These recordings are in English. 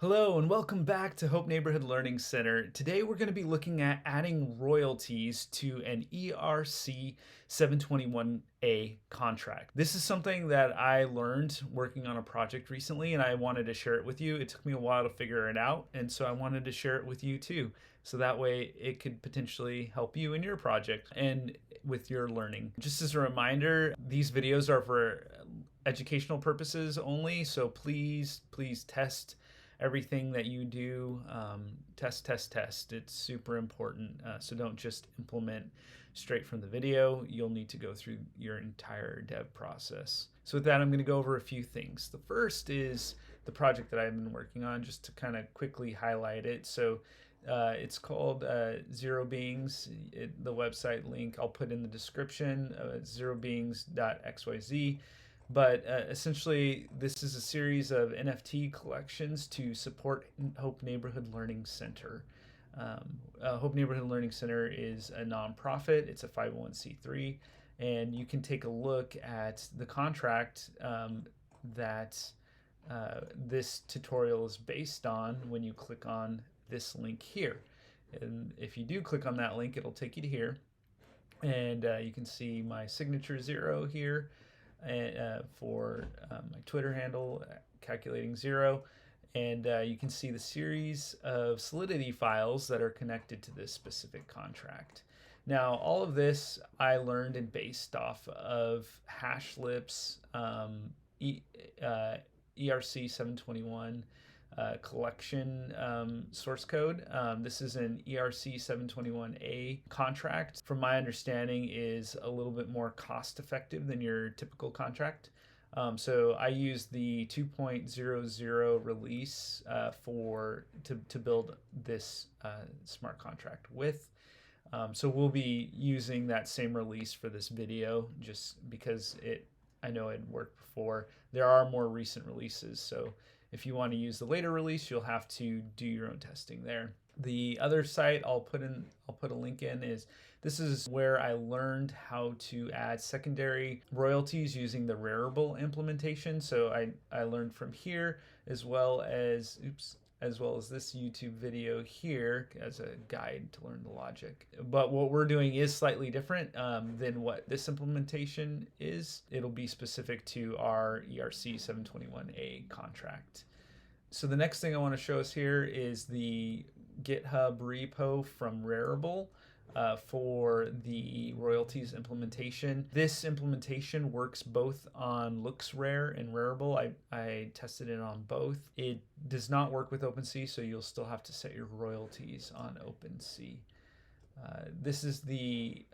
Hello and welcome back to Hope Neighborhood Learning Center. Today we're going to be looking at adding royalties to an ERC721A contract. This is something that I learned working on a project recently and I wanted to share it with you. It took me a while to figure it out, and so I wanted to share it with you too. So that way it could potentially help you in your project and with your learning. Just as a reminder, these videos are for educational purposes only, so please test everything that you do. Test. It's super important. So don't just implement straight from the video. You'll need to go through your entire dev process. So with that, I'm going to go over a few things. The first is the project that I've been working on, just to kind of quickly highlight it. So it's called Zero Beings. The website link I'll put in the description, zerobeings.xyz. But essentially, this is a series of NFT collections to support Hope Neighborhood Learning Center. Hope Neighborhood Learning Center is a nonprofit. It's a 501c3, and you can take a look at the contract that this tutorial is based on when you click on this link here. And if you do click on that link, it'll take you to here, and you can see my signature 0 here. For my Twitter handle, calculating 0, and you can see the series of Solidity files that are connected to this specific contract. Now, all of this I learned and based off of Hashlips ERC721 collection source code. This is an ERC721A contract. From my understanding, is a little bit more cost effective than your typical contract. So I use the 2.00 release to build this smart contract with. So we'll be using that same release for this video, just because I know it worked before. There are more recent releases, so if you want to use the later release, you'll have to do your own testing there. The other site I'll put a link in this is where I learned how to add secondary royalties using the Rarible implementation. So I learned from here, as well as this YouTube video here as a guide to learn the logic. But what we're doing is slightly different than what this implementation is. It'll be specific to our ERC721A contract. So the next thing I want to show us here is the GitHub repo from Rarible for the royalties implementation. This implementation works both on Looksrare and Rarible. I tested it on both. It does not work with OpenSea, so you'll still have to set your royalties on OpenSea. This is the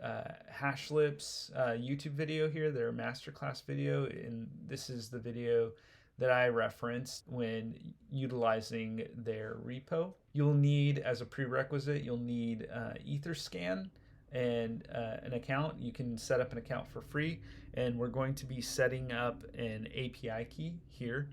Hashlips YouTube video here, their masterclass video, and this is the video that I referenced when utilizing their repo. You'll need, as a prerequisite, Etherscan and an account. You can set up an account for free, and we're going to be setting up an API key here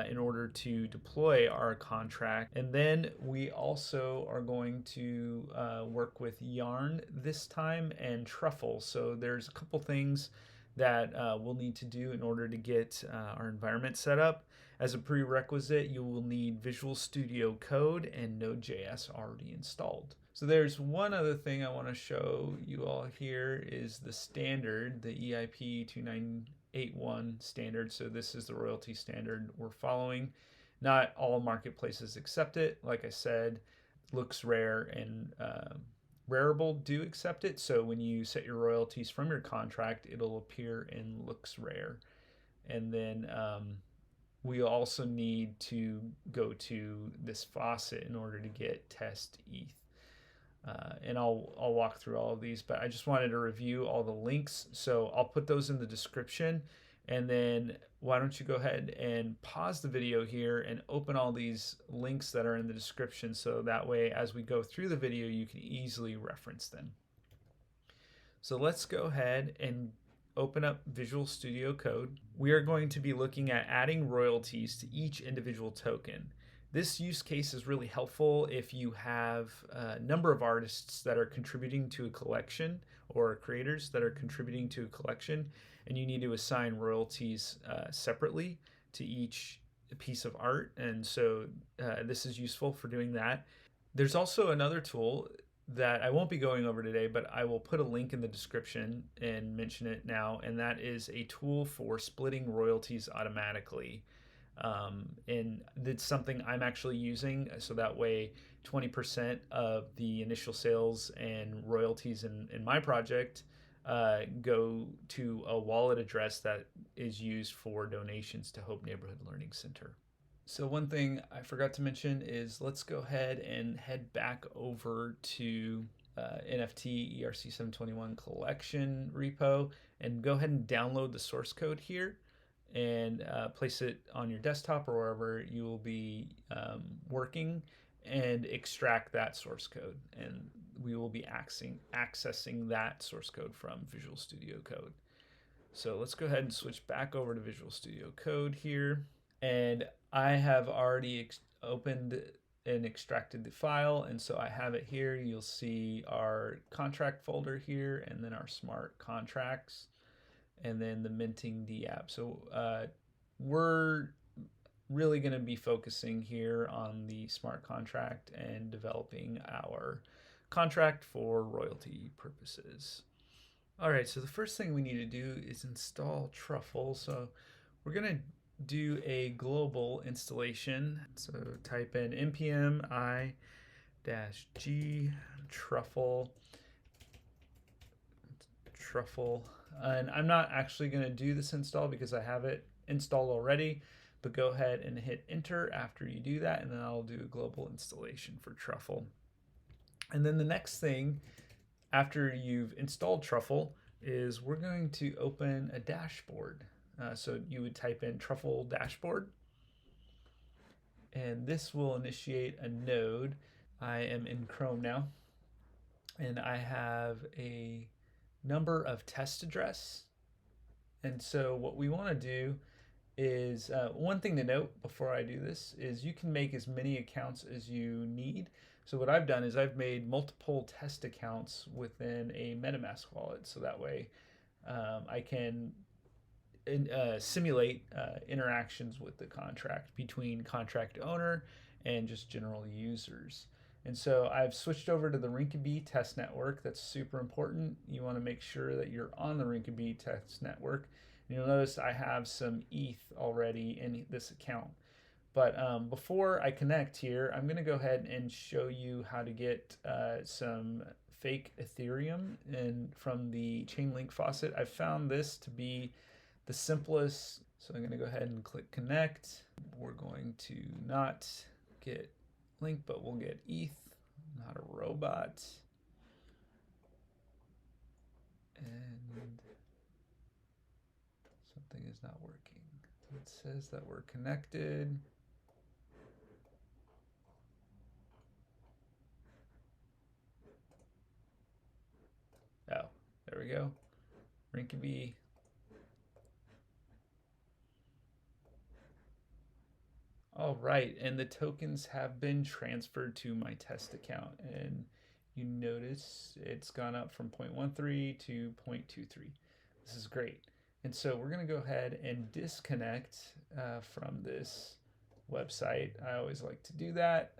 in order to deploy our contract. And then we also are going to work with Yarn this time and Truffle. So there's a couple things that we'll need to do in order to get our environment set up. As a prerequisite, you will need Visual Studio Code and Node.js already installed. So there's one other thing I want to show you all here is the standard, the EIP 2981 standard. So this is the royalty standard we're following. Not all marketplaces accept it. Like I said, Looksrare and Rarible do accept it, so when you set your royalties from your contract, it'll appear in Looksrare. And then we also need to go to this faucet in order to get test ETH. And I'll walk through all of these, but I just wanted to review all the links, so I'll put those in the description. And then why don't you go ahead and pause the video here and open all these links that are in the description, so that way as we go through the video you can easily reference them. So let's go ahead and open up Visual Studio Code. We are going to be looking at adding royalties to each individual token. This use case is really helpful if you have a number of artists that are contributing to a collection, or creators that are contributing to a collection, and you need to assign royalties separately to each piece of art, and so this is useful for doing that. There's also another tool that I won't be going over today, but I will put a link in the description and mention it now, and that is a tool for splitting royalties automatically. And it's something I'm actually using, so that way 20% of the initial sales and royalties in my project go to a wallet address that is used for donations to Hope Neighborhood Learning Center. So one thing I forgot to mention is let's go ahead and head back over to NFT ERC721 collection repo and go ahead and download the source code here and place it on your desktop or wherever you will be working and extract that source code. And we will be accessing that source code from Visual Studio Code. So let's go ahead and switch back over to Visual Studio Code here. And I have already opened and extracted the file, and so I have it here. You'll see our contract folder here, and then our smart contracts, and then the minting D app. So we're really going to be focusing here on the smart contract and developing our contract for royalty purposes. All right, so the first thing we need to do is install Truffle. So we're going to do a global installation. So type in npm i-g truffle, and I'm not actually going to do this install because I have it installed already, but go ahead and hit enter after you do that, and then I'll do a global installation for Truffle. And then the next thing after you've installed Truffle is we're going to open a dashboard. So you would type in truffle dashboard, and this will initiate a node. I am in Chrome now, and I have a number of test address. And so what we want to do is, one thing to note before I do this is you can make as many accounts as you need. So what I've done is I've made multiple test accounts within a Metamask wallet, so that way I can simulate interactions with the contract between contract owner and just general users. And so I've switched over to the rinkeby test network. That's super important. You want to make sure that you're on the rinkeby test network. And you'll notice I have some ETH already in this account. But before I connect here, I'm going to go ahead and show you how to get some fake Ethereum and from the Chainlink faucet. I found this to be the simplest. So I'm going to go ahead and click connect. We're going to not get link, but we'll get ETH, not a robot. And something is not working. It says that we're connected. Oh, there we go. Rinkeby. All right, and the tokens have been transferred to my test account, and you notice it's gone up from 0.13 to 0.23. This is great. And so we're going to go ahead and disconnect from this website. I always like to do that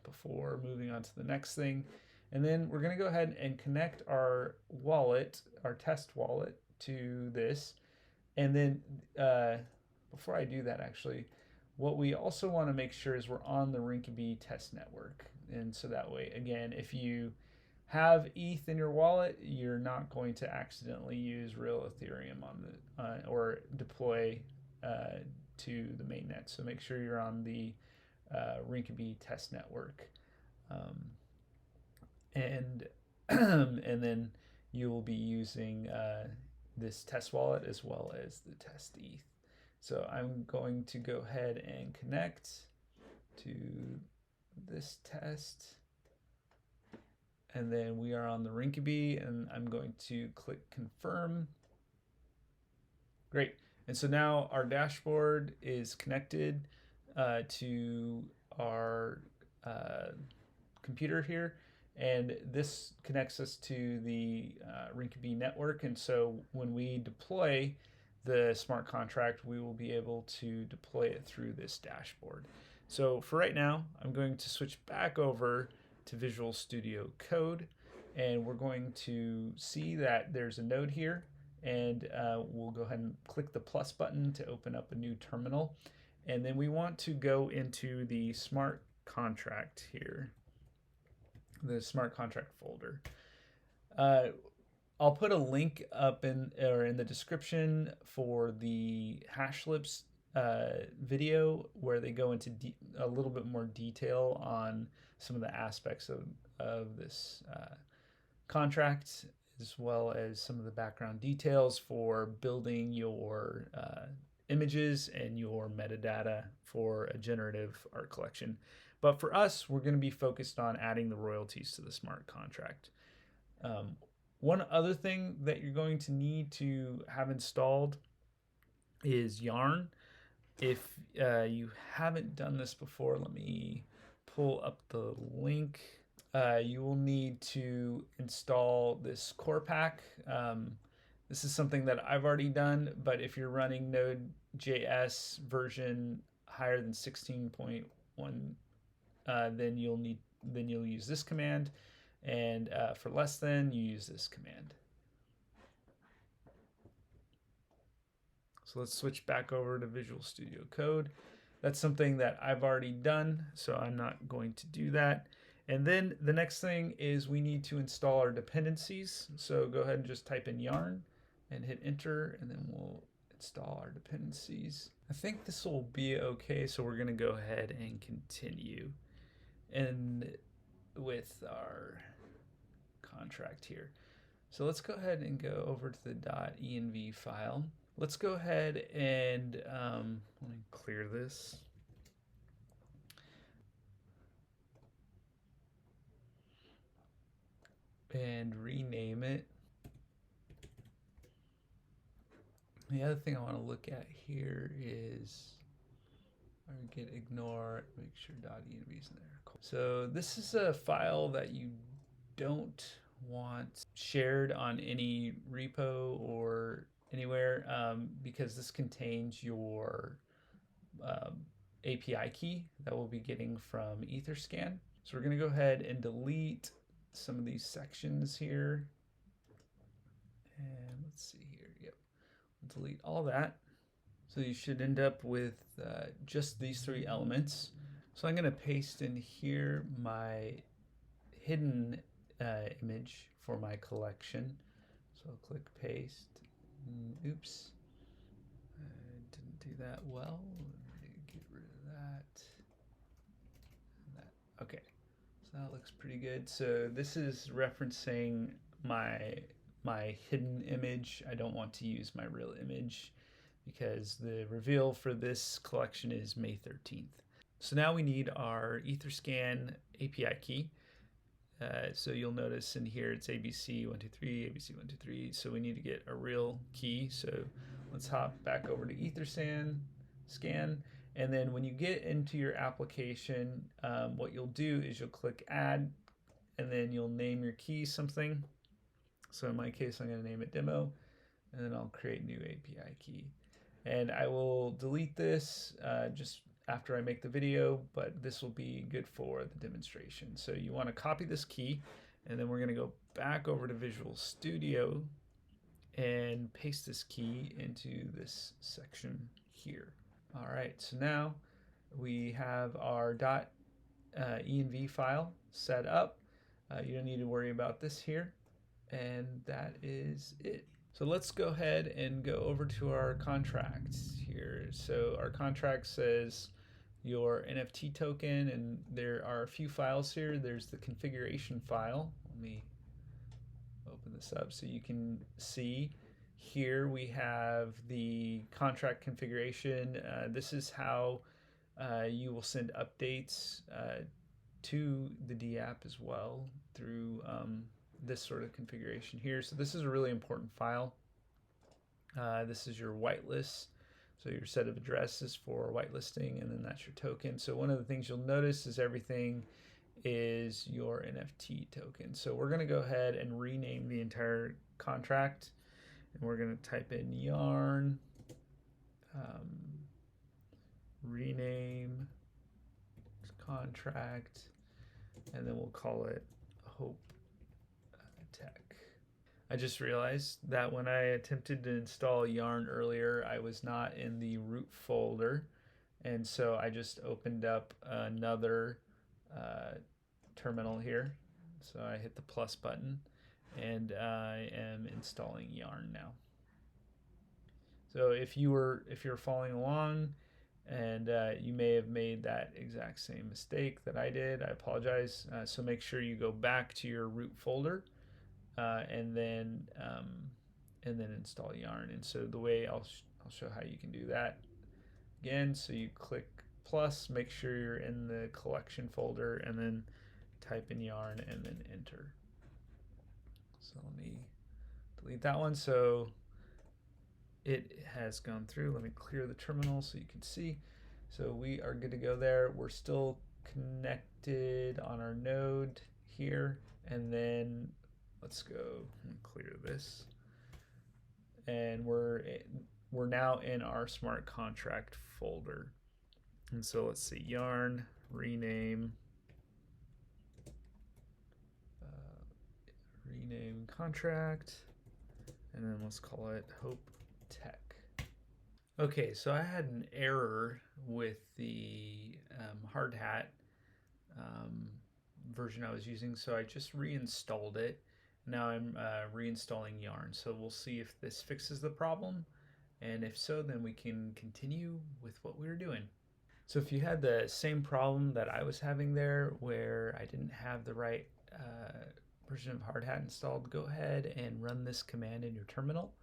before moving on to the next thing. And then we're going to go ahead and connect our wallet, our test wallet, to this. And then before I do that, actually, what we also want to make sure is we're on the rinkeby test network. And so that way, again, if you have ETH in your wallet, you're not going to accidentally use real Ethereum on the or deploy to the mainnet. So make sure you're on the rinkeby test network, and and then you will be using this test wallet as well as the test ETH. So I'm going to go ahead and connect to this test. And then we are on the rinkeby, and I'm going to click confirm. Great. And so now our dashboard is connected to our computer here. And this connects us to the rinkeby network. And so when we deploy the smart contract, we will be able to deploy it through this dashboard. So for right now, I'm going to switch back over to Visual Studio Code, and we're going to see that there's a node here, and we'll go ahead and click the plus button to open up a new terminal. And then we want to go into the smart contract here, the smart contract folder. I'll put a link up in the description for the Hashlips video where they go into a little bit more detail on some of the aspects of this contract, as well as some of the background details for building your images and your metadata for a generative art collection. But for us, we're going to be focused on adding the royalties to the smart contract. One other thing that you're going to need to have installed is Yarn. If you haven't done this before, let me pull up the link. You will need to install this core pack. This is something that I've already done, but if you're running Node.js version higher than 16.1, then you'll use this command. And for less than, you use this command. So let's switch back over to Visual Studio Code. That's something that I've already done, so I'm not going to do that. And then the next thing is we need to install our dependencies. So go ahead and just type in yarn and hit enter, and then we'll install our dependencies. I think this will be okay, so we're gonna go ahead and continue. And with our contract here. So let's go ahead and go over to the .env file. Let's go ahead and let me clear this. And rename it. The other thing I want to look at here is ignore, make sure .env is in there. Cool. So this is a file that you don't want shared on any repo or anywhere because this contains your API key that we'll be getting from Etherscan. So we're going to go ahead and delete some of these sections here. And let's see here. Yep. We'll delete all that. So you should end up with just these three elements. So I'm going to paste in here my hidden image for my collection. So I'll click paste. Oops, I didn't do that well. Let me get rid of that. And that. Okay, so that looks pretty good. So this is referencing my hidden image. I don't want to use my real image because the reveal for this collection is May 13th. So now we need our Etherscan API key. So you'll notice in here it's ABC123, ABC123. So we need to get a real key. So let's hop back over to Etherscan, and then when you get into your application, what you'll do is you'll click Add, and then you'll name your key something. So in my case, I'm going to name it Demo, and then I'll create new API key. And I will delete this just after I make the video, but this will be good for the demonstration. So you want to copy this key, and then we're going to go back over to Visual Studio and paste this key into this section here. All right, so now we have our .env file set up. You don't need to worry about this here, and that is it. So let's go ahead and go over to our contracts here. So our contract says your NFT token, and there are a few files here. There's the configuration file. Let me open this up so you can see. Here we have the contract configuration. This is how you will send updates to the DApp as well through this sort of configuration here. So this is a really important file. This is your whitelist. So your set of addresses for whitelisting, and then that's your token. So one of the things you'll notice is everything is your NFT token. So we're going to go ahead and rename the entire contract, and we're going to type in yarn rename contract, and then we'll call it Hope Tech. I just realized that when I attempted to install Yarn earlier, I was not in the root folder, and so I just opened up another terminal here. So I hit the plus button, and I am installing Yarn now. So if you're following along, and you may have made that exact same mistake that I did, I apologize. So make sure you go back to your root folder, and then install Yarn. And so the way I'll show how you can do that again. So you click plus, make sure you're in the collection folder, and then type in Yarn and then enter. So let me delete that one. So it has gone through. Let me clear the terminal so you can see. So we are good to go there. We're still connected on our node here, and then let's go and clear this. And we're now in our smart contract folder. And so let's see, Yarn, rename contract, and then let's call it Hope Tech. Okay, so I had an error with the hardhat version I was using, so I just reinstalled it. Now I'm reinstalling Yarn, so we'll see if this fixes the problem, and if so, then we can continue with what we were doing. So if you had the same problem that I was having there, where I didn't have the right version of hardhat installed, go ahead and run this command in your terminal,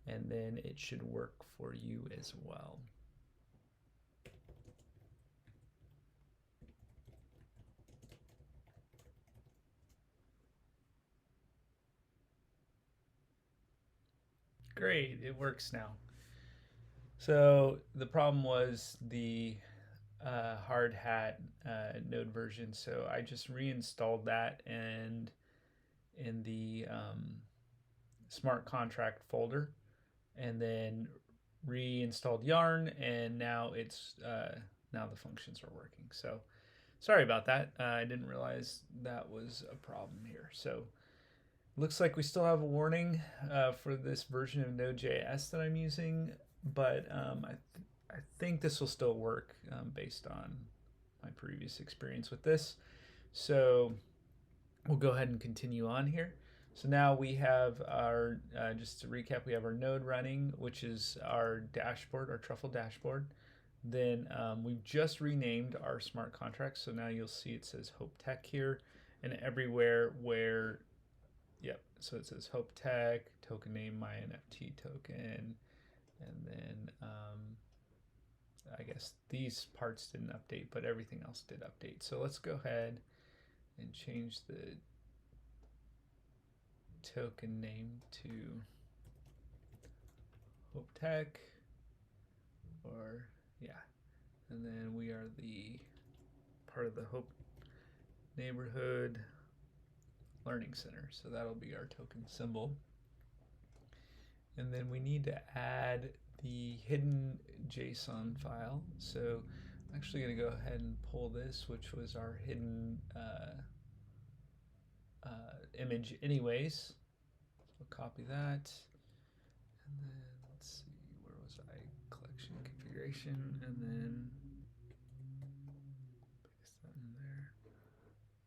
and then it should work for you as well. Great, it works now. So the problem was the hardhat node version, so I just reinstalled that, and in the smart contract folder, and then reinstalled Yarn, and now it's now the functions are working. So sorry about that. I didn't realize that was a problem here. So looks like we still have a warning for this version of Node.js that I'm using, but I think this will still work based on my previous experience with this. So we'll go ahead and continue on here. So now we have our, just to recap, we have our node running, which is our dashboard, our truffle dashboard. Then we've just renamed our smart contract. So now you'll see it says Hope Tech here, and everywhere where, yep, so it says Hope Tech, token name, my NFT token, and then I guess these parts didn't update, but everything else did update. So let's go ahead and change the token name to Hope Tech, or yeah, and then we are the part of the Hope Neighborhood Learning Center, so that'll be our token symbol. And then we need to add the hidden JSON file. So I'm actually going to go ahead and pull this, which was our hidden image anyways. So I'll copy that. And then let's see, where was I? Collection configuration, and then paste that in there.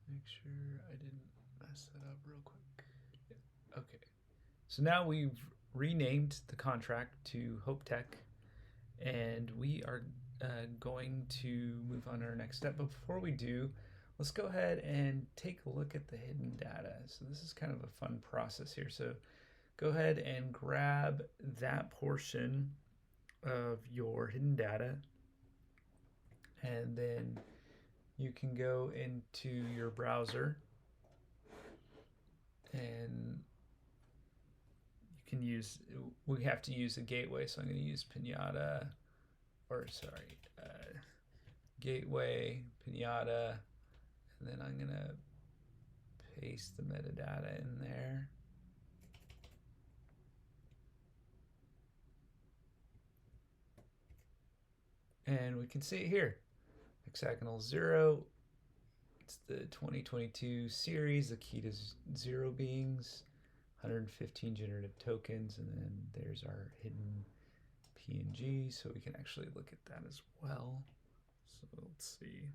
Make sure I didn't mess that up real quick. Yeah. Okay. So now we've renamed the contract to Hope Tech, and we are going to move on to our next step. But before we do, let's go ahead and take a look at the hidden data. So this is kind of a fun process here. So go ahead and grab that portion of your hidden data, and then you can go into your browser, and can use, we have to use a gateway, so I'm going to use Pinata, or sorry, gateway, Pinata, and then I'm going to paste the metadata in there. And we can see it here. Hexagonal 0. It's the 2022 series, the key to 0 beings, 115 generative tokens, and then there's our hidden PNG, so we can actually look at that as well. So let's see.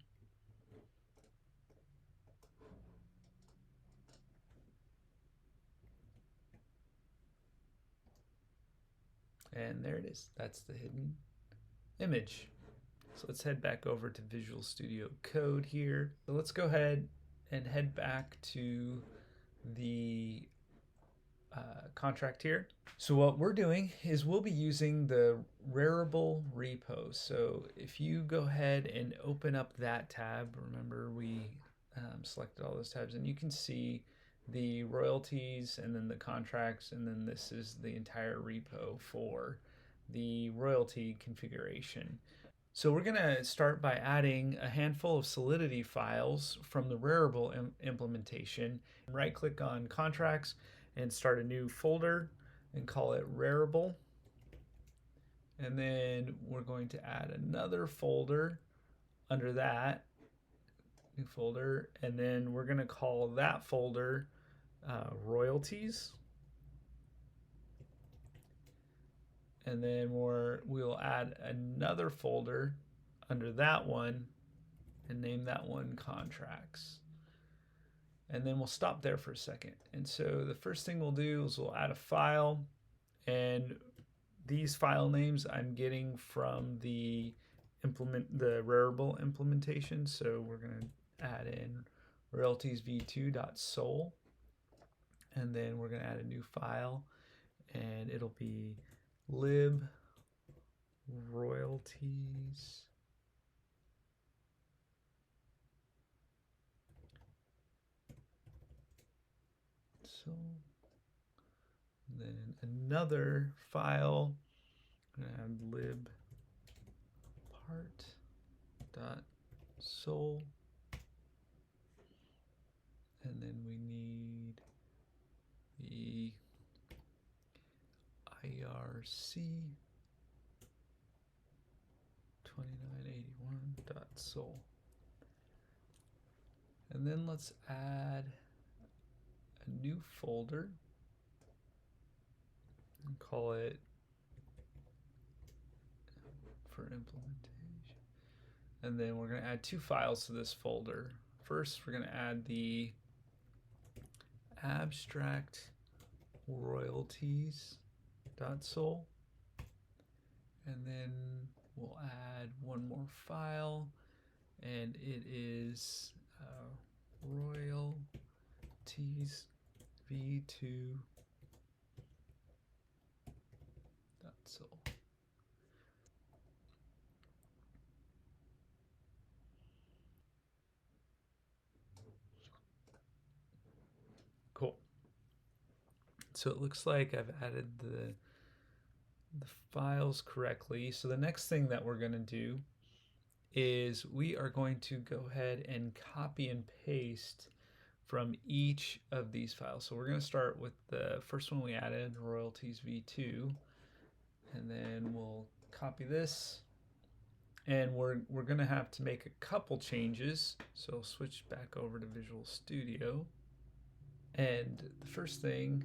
And there it is. That's the hidden image. So let's head back over to Visual Studio Code here. So let's go ahead and head back to the contract here. So what we're doing is we'll be using the Rarible repo. So if you go ahead and open up that tab, remember we selected all those tabs, and you can see the royalties and then the contracts, and then this is the entire repo for the royalty configuration. So we're going to start by adding a handful of Solidity files from the Rarible implementation. Right click on contracts and start a new folder and call it Rarible. And then we're going to add another folder under that, new folder, and then we're going to call that folder Royalties. And then we'll add another folder under that one and name that one Contracts. And then we'll stop there for a second. And so the first thing we'll do is we'll add a file, and these file names I'm getting from the Rarible implementation. So we're going to add in royalties v2.sol, and then we're going to add a new file, and it'll be lib royalties so then another file, I'm going to add lib part dot sol, and then we need the ERC721A. And then let's add a new folder and call it for implementation. And then we're going to add two files to this folder. First, we're going to add the abstract royalties.sol, and then we'll add one more file, and it is royalties v2.sol. Cool. So it looks like I've added the files correctly. So the next thing that we're going to do is we are going to go ahead and copy and paste from each of these files. So we're going to start with the first one we added, royalties v2, and then we'll copy this, and we're going to have to make a couple changes. So switch back over to Visual Studio, and the first thing,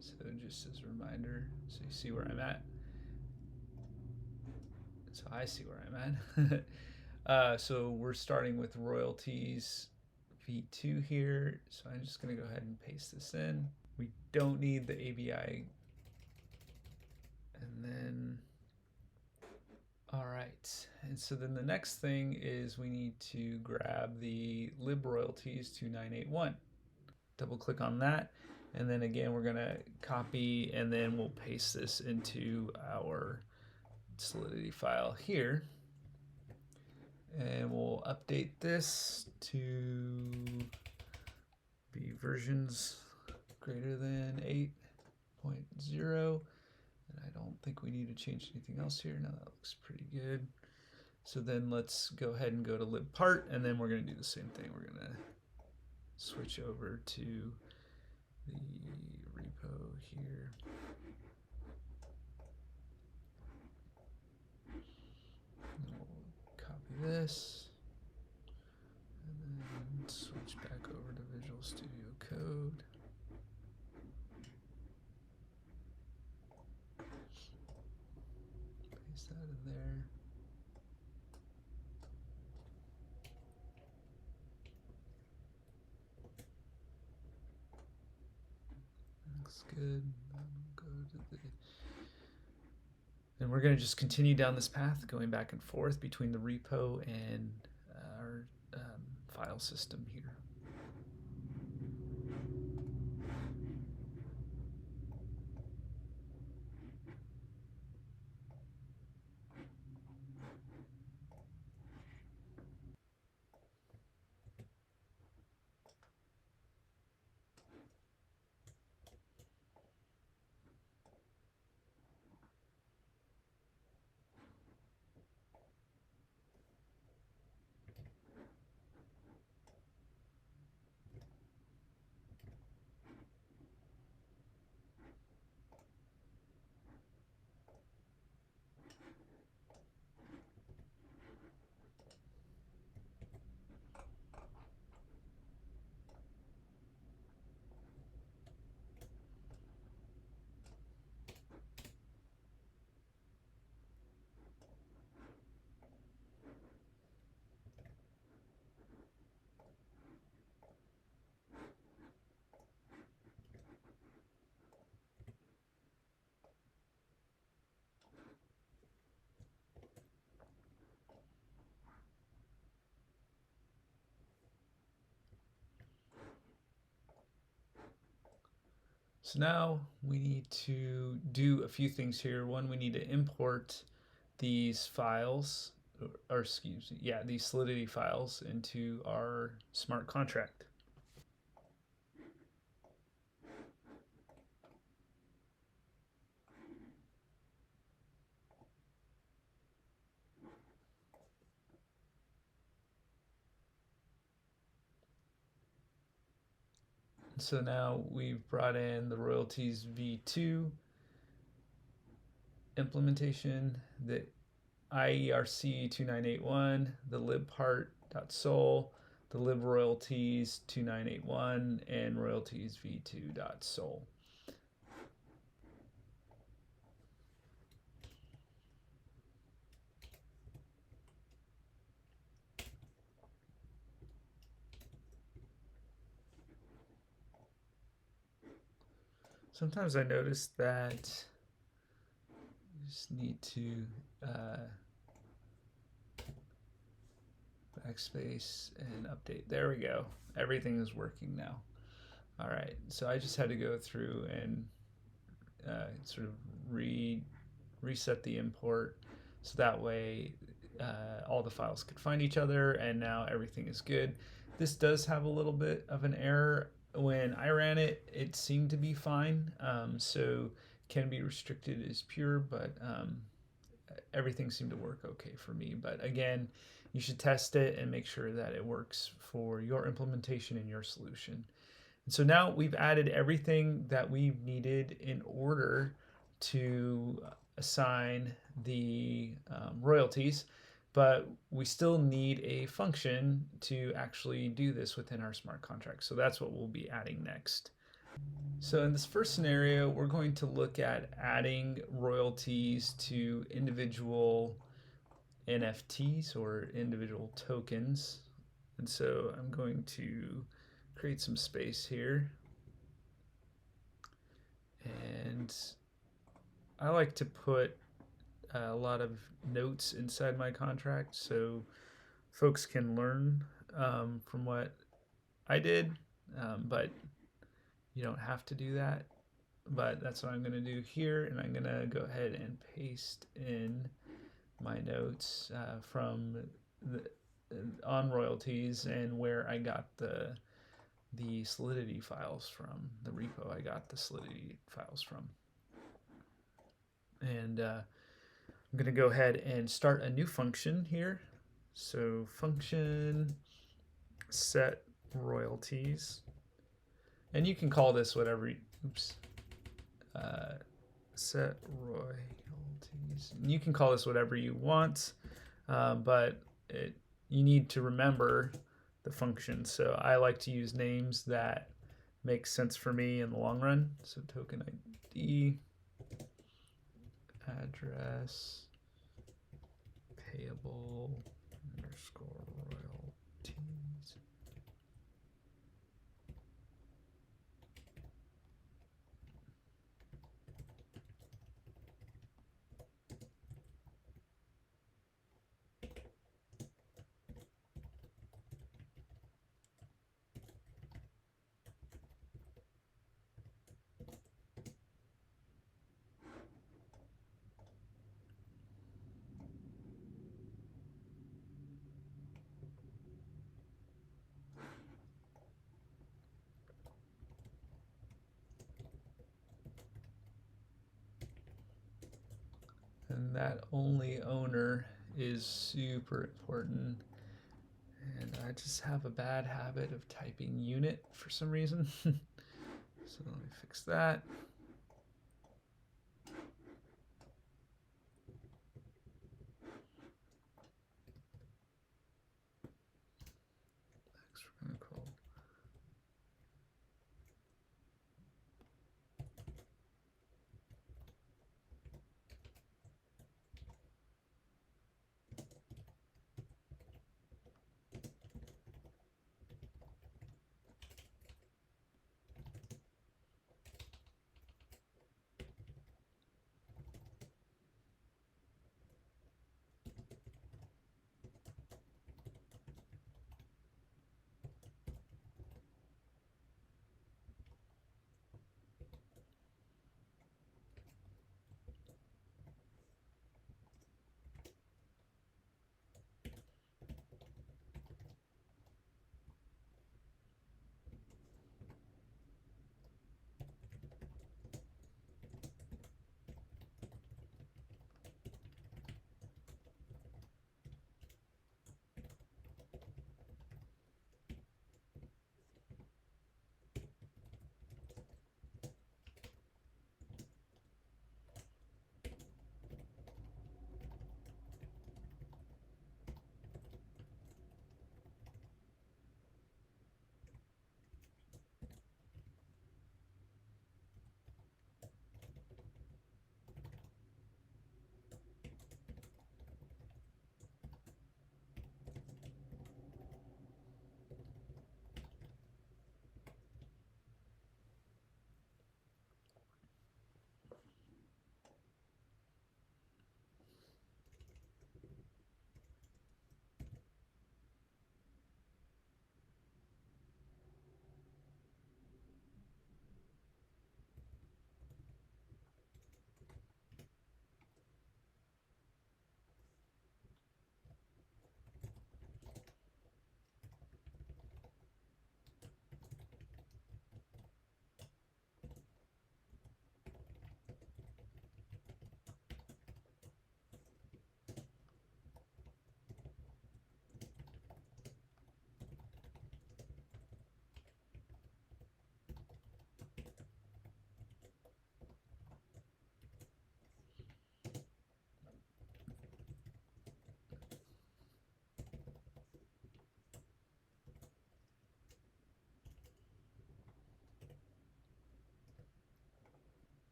so just as a reminder, so you see where I'm at. So I see where I'm at. So we're starting with royalties v2 here. So I'm just going to go ahead and paste this in. We don't need the ABI. And then, all right. And so then the next thing is we need to grab the lib royalties 2981. Double click on that. And then again, we're going to copy, and then we'll paste this into our Solidity file here, and we'll update this to be versions greater than 8.0, and I don't think we need to change anything else here. Now that looks pretty good. So then let's go ahead and go to libpart, and then we're going to do the same thing. We're going to switch over to the repo here. this. And then switch back over to Visual Studio Code. Paste that in there. Looks good. Go to the, and we're going to just continue down this path, going back and forth between the repo and our file system here. So now we need to do a few things here. One, we need to import these files, or excuse me, yeah, these Solidity files into our smart contract. So now we've brought in the Royalties v2 implementation, the ERC721A, the libpart.sol, the libroyalties2981, and royalties v2.sol. Sometimes I notice that you just need to backspace and update. There we go. Everything is working now. All right, so I just had to go through and sort of reset the import so that way all the files could find each other, and now everything is good. This does have a little bit of an error. When I ran it, it seemed to be fine, so can be restricted as pure, but everything seemed to work okay for me. But again, you should test it and make sure that it works for your implementation and your solution. And so now we've added everything that we've needed in order to assign the royalties, but we still need a function to actually do this within our smart contract. So that's what we'll be adding next. So in this first scenario, we're going to look at adding royalties to individual NFTs or individual tokens. And so I'm going to create some space here. And I like to put a lot of notes inside my contract so folks can learn from what I did, but you don't have to do that. But that's what I'm going to do here, and I'm going to go ahead and paste in my notes from on royalties and where I got the Solidity files from, the repo I got the Solidity files from. And I'm going to go ahead and start a new function here. So function set royalties, and you can call this whatever. Set royalties. And you can call this whatever you want, but you need to remember the function. So I like to use names that make sense for me in the long run. So token ID, address, payable underscore royalties. And that only owner is super important. And I just have a bad habit of typing unit for some reason. So let me fix that. Next we're going to call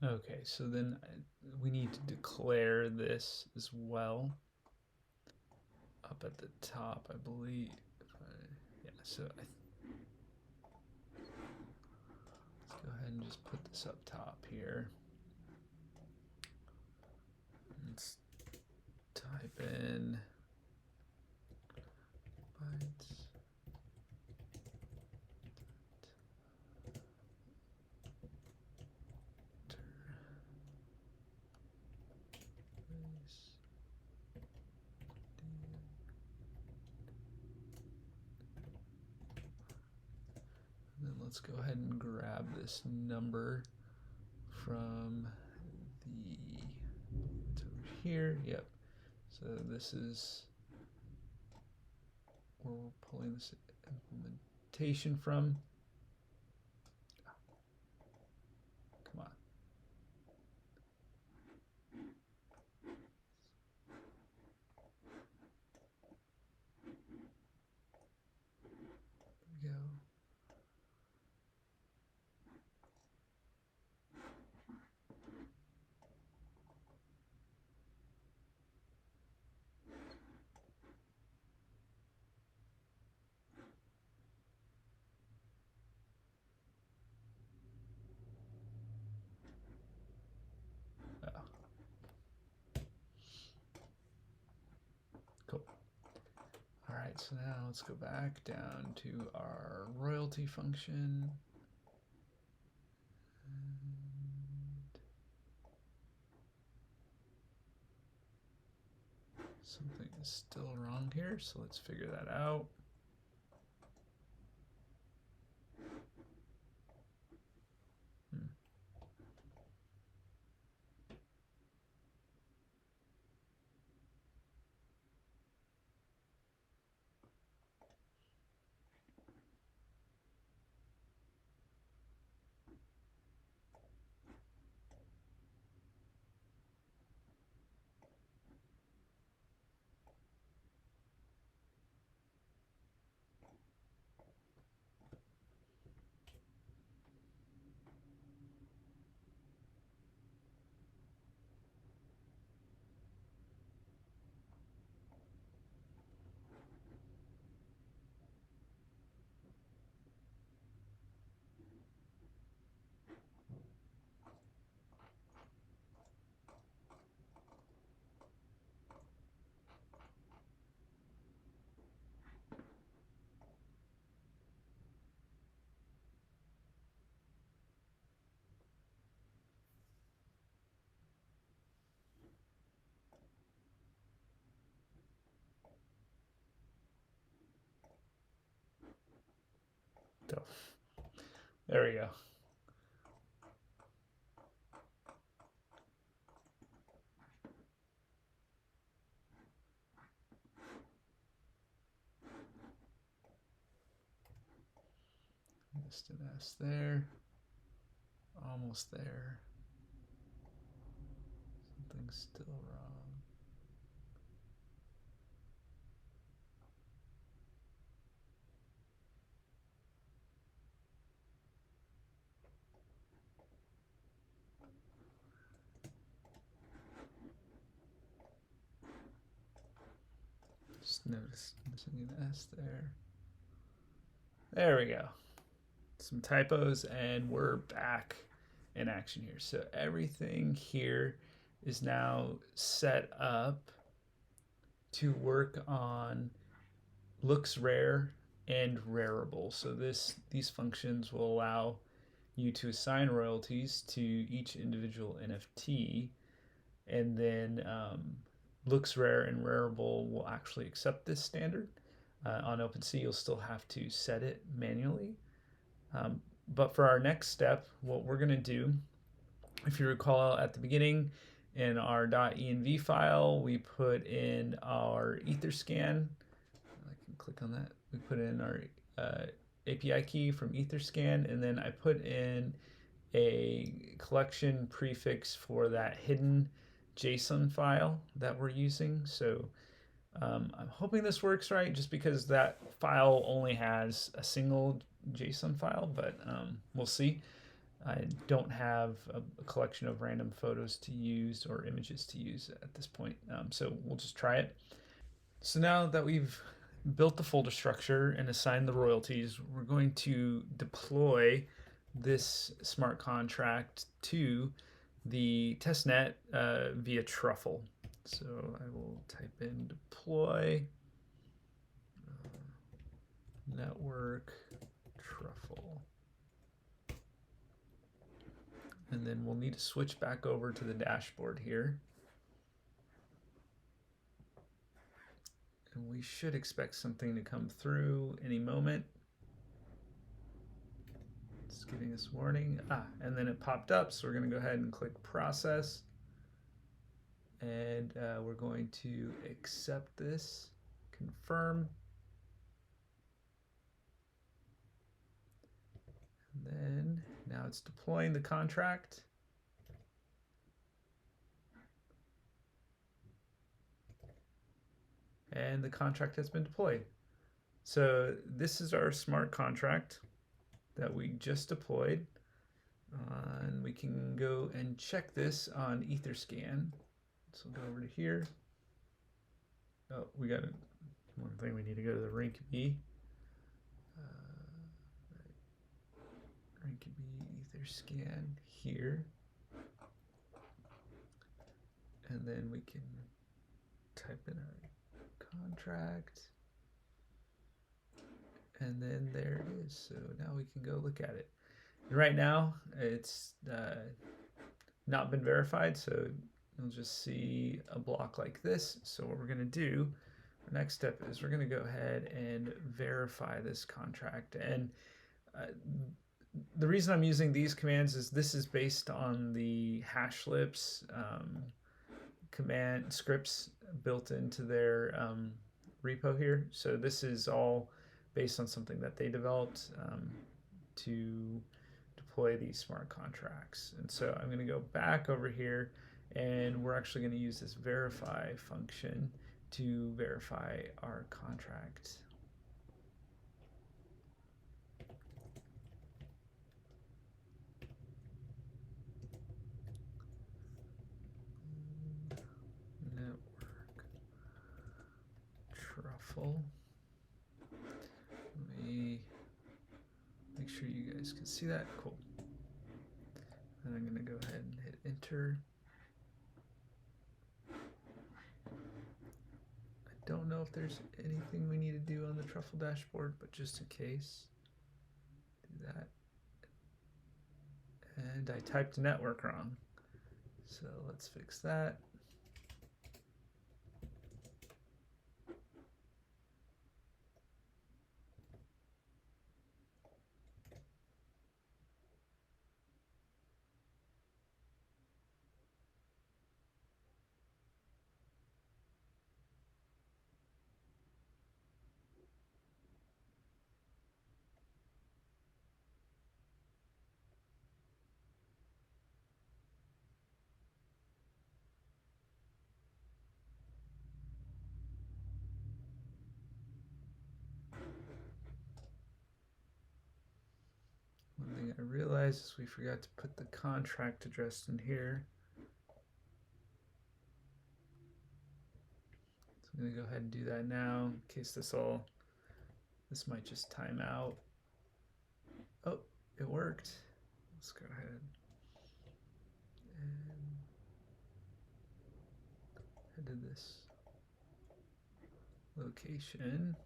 Okay, so then we need to declare this as well up at the top, I believe. Yeah, so let's go ahead and just put this up top here. Let's type in bytes. And then let's go ahead and grab this number from it's over here. Yep. So this is where we're pulling this implementation from. Come on. There we go. Cool. All right, so now let's go back down to our royalty function. And something is still wrong here, so let's figure that out. So, there we go. Missed an S there. Almost there. Something's still wrong. Just notice missing an S there. There we go. Some typos, and we're back in action here. So everything here is now set up to work on Looksrare and Rarible. So these functions will allow you to assign royalties to each individual NFT, and then Looksrare and Rarible will actually accept this standard. On OpenSea, you'll still have to set it manually. But for our next step, what we're going to do, if you recall at the beginning, in our .env file, we put in our Etherscan. I can click on that. We put in our API key from Etherscan, and then I put in a collection prefix for that hidden JSON file that we're using. So I'm hoping this works right, just because that file only has a single JSON file, but we'll see. I don't have a collection of random photos to use or images to use at this point. So we'll just try it. So now that we've built the folder structure and assigned the royalties, we're going to deploy this smart contract to the testnet via truffle. So I will type in deploy network truffle. And then we'll need to switch back over to the dashboard here. And we should expect something to come through any moment. It's giving us warning. And then it popped up, so we're going to go ahead and click process. And we're going to accept this, confirm. And then now it's deploying the contract. And the contract has been deployed. So this is our smart contract that we just deployed. And we can go and check this on Etherscan. So we'll go over to here. Oh, we got one thing. We need to go to the rinkeby. Rinkeby Etherscan here. And then we can type in our contract. And then there it is. So now we can go look at it. And right now, it's not been verified, so you'll just see a block like this. So what we're going to do, our next step is we're going to go ahead and verify this contract. And the reason I'm using these commands is this is based on the hashlips command scripts built into their repo here. So this is all based on something that they developed to deploy these smart contracts. And so I'm going to go back over here, and we're actually going to use this verify function to verify our contract. Network truffle. Let me make sure you guys can see that. Cool. And I'm going to go ahead and hit enter. I don't know if there's anything we need to do on the truffle dashboard, but just in case, do that. And I typed network wrong. So let's fix that. One thing I realized is we forgot to put the contract address in here. So I'm going to go ahead and do that now in case this might just time out. Oh, it worked. Let's go ahead and head to this location.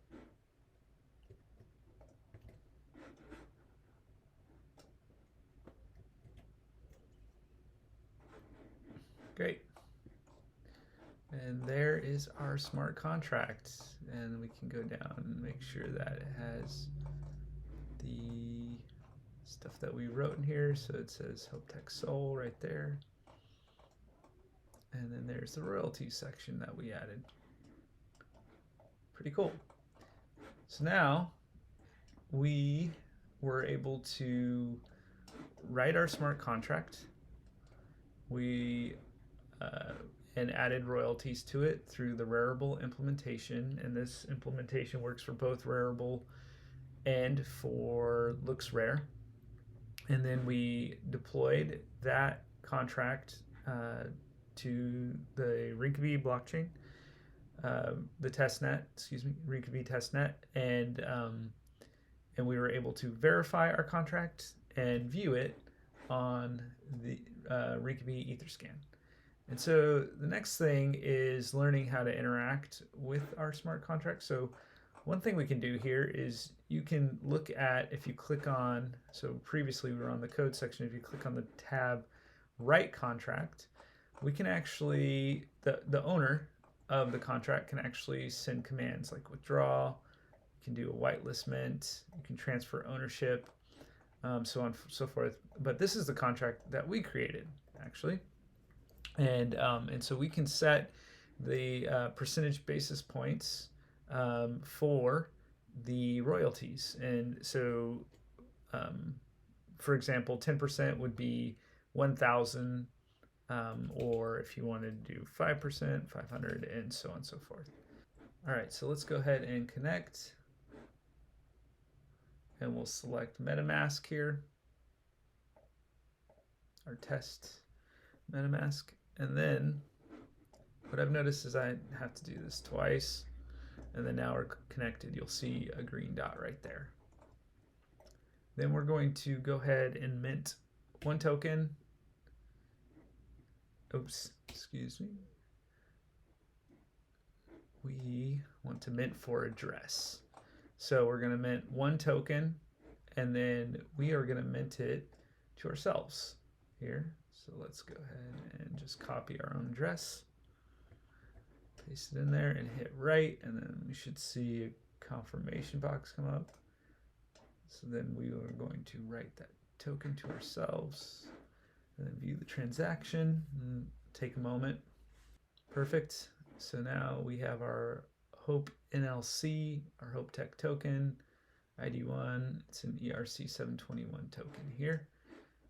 Great. And there is our smart contract. And we can go down and make sure that it has the stuff that we wrote in here. So it says Help Tech Sol right there. And then there's the royalties section that we added. Pretty cool. So now we were able to write our smart contract. We and added royalties to it through the Rarible implementation, and this implementation works for both Rarible and for Looksrare. And then we deployed that contract to the rinkeby blockchain, the testnet, rinkeby testnet, and we were able to verify our contract and view it on the rinkeby Etherscan. And so the next thing is learning how to interact with our smart contract. So one thing we can do here is you can look at, if you click on, so previously we were on the code section, if you click on the tab write contract, we can actually, the owner of the contract can actually send commands like withdraw, you can do a whitelist mint, you can transfer ownership, so on and so forth. But this is the contract that we created actually. And so we can set the percentage basis points for the royalties. And so, for example, 10% would be 1,000, or if you wanted to do 5%, 500, and so on and so forth. All right, so let's go ahead and connect. And we'll select Metamask here, our test Metamask. And then what I've noticed is I have to do this twice, and then now we're connected. You'll see a green dot right there. Then we're going to go ahead and mint one token. Oops, excuse me. We want to mint for address. So we're going to mint one token, and then we are going to mint it to ourselves here. So let's go ahead and just copy our own address, paste it in there, and hit write, and then we should see a confirmation box come up. So then we are going to write that token to ourselves, and then view the transaction, and take a moment. Perfect. So now we have our Hope NLC, our Hope Tech token, ID1, it's an ERC721 token here.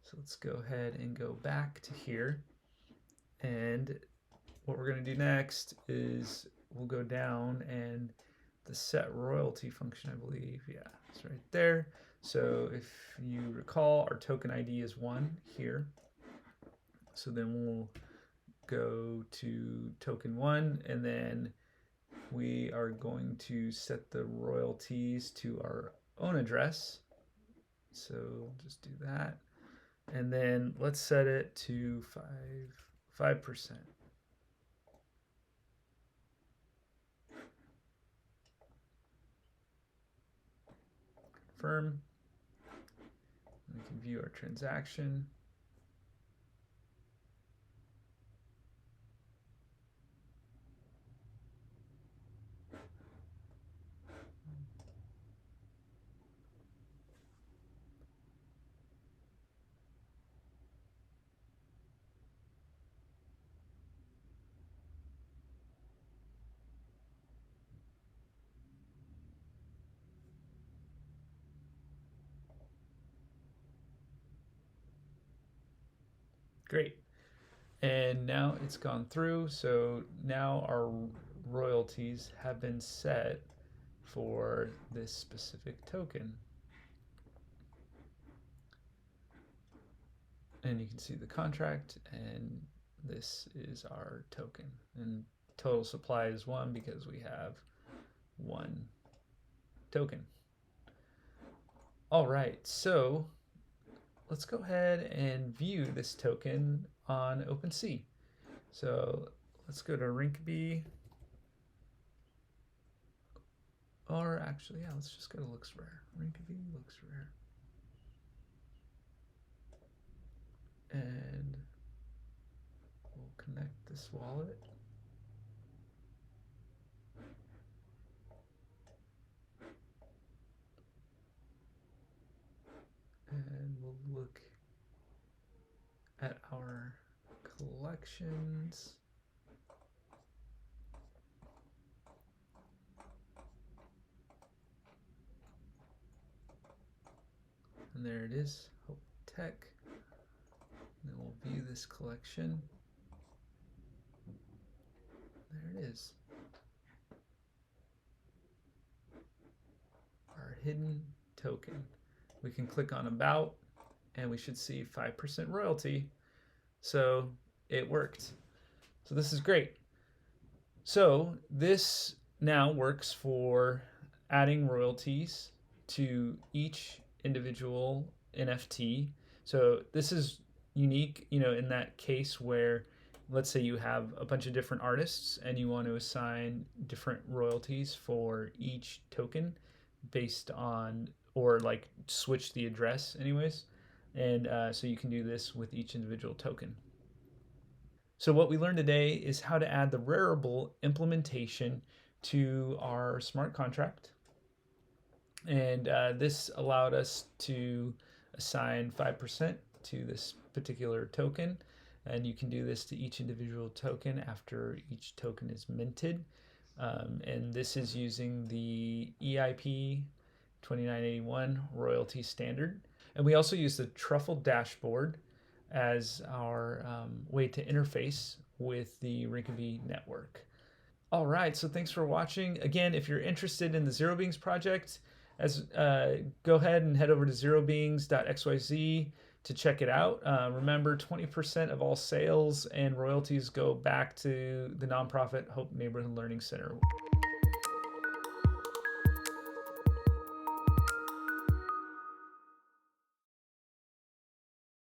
So let's go ahead and go back to here. And what we're going to do next is we'll go down, and the set royalty function, I believe, yeah, it's right there. So if you recall, our token ID is 1 here. So then we'll go to token 1, and then we are going to set the royalties to our own address. So just do that. And then let's set it to 5%. Confirm. We can view our transaction. Great. And now it's gone through. So now our royalties have been set for this specific token. And you can see the contract, and this is our token. And total supply is 1 because we have 1 token. All right, so let's go ahead and view this token on OpenSea. So let's go to rinkeby, or actually, yeah, let's just go to Looksrare. Rinkeby, Looksrare. And we'll connect this wallet. And we'll look at our collections. And there it is, Hope Tech. And then we'll view this collection. There it is. Our hidden token. We can click on About, and we should see 5% royalty. So it worked. So this is great. So this now works for adding royalties to each individual NFT. So this is unique, in that case where, let's say you have a bunch of different artists and you want to assign different royalties for each token based on, or like switch the address anyways. And so you can do this with each individual token. So what we learned today is how to add the Rarible implementation to our smart contract. And this allowed us to assign 5% to this particular token. And you can do this to each individual token after each token is minted. And this is using the EIP 2981 royalty standard. And we also use the truffle dashboard as our way to interface with the rinkeby network. All right, so thanks for watching. Again, if you're interested in the Zero Beings project, go ahead and head over to zerobeings.xyz to check it out. Remember, 20% of all sales and royalties go back to the nonprofit Hope Neighborhood Learning Center.